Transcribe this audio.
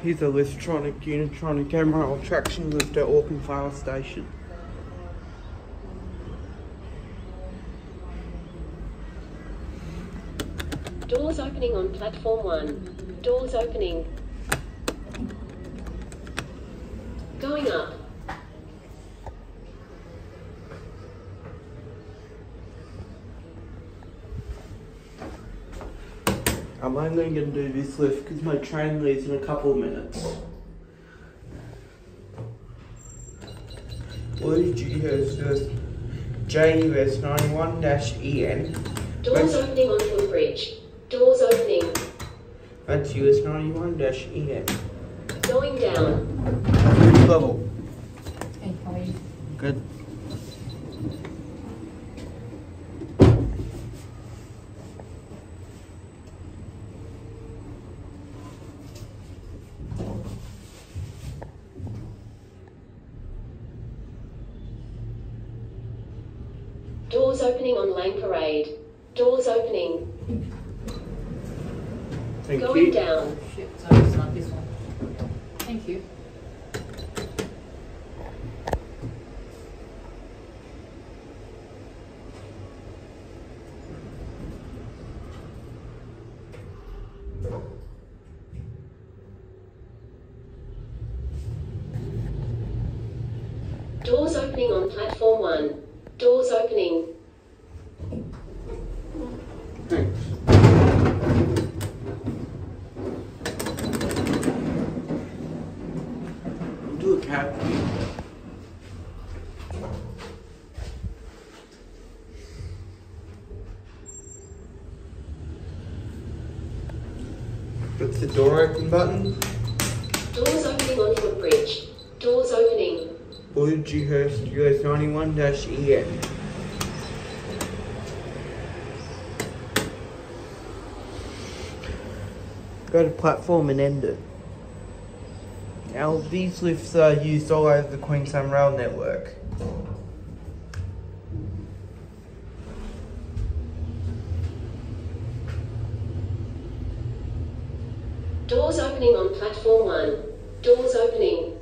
Here's a Liftronic, Unitronic MRL Traction lift at Auchenflower station. Doors opening on platform 1. Doors opening. Going up. I'm only going to do this lift because my train leaves in a couple of minutes. Blue Dewhurst JUS 91-EN. Doors opening on Footbridge. Doors opening. That's US 91-EN. Going down. Level. Hey, how are you? Good. Doors opening on Lane Parade. Doors opening. Thank Going you. down. Shit, sorry, it's not this one. Thank you. Doors opening on platform 1. Doors opening. Thanks. Do a cap. What's the door open button? Doors opening on Footbridge. Doors opening. Blue Dewhurst US 91-EN. Go to platform and end it. Now these lifts are used all over the Queensland Rail Network. Doors opening on platform 1. Doors opening.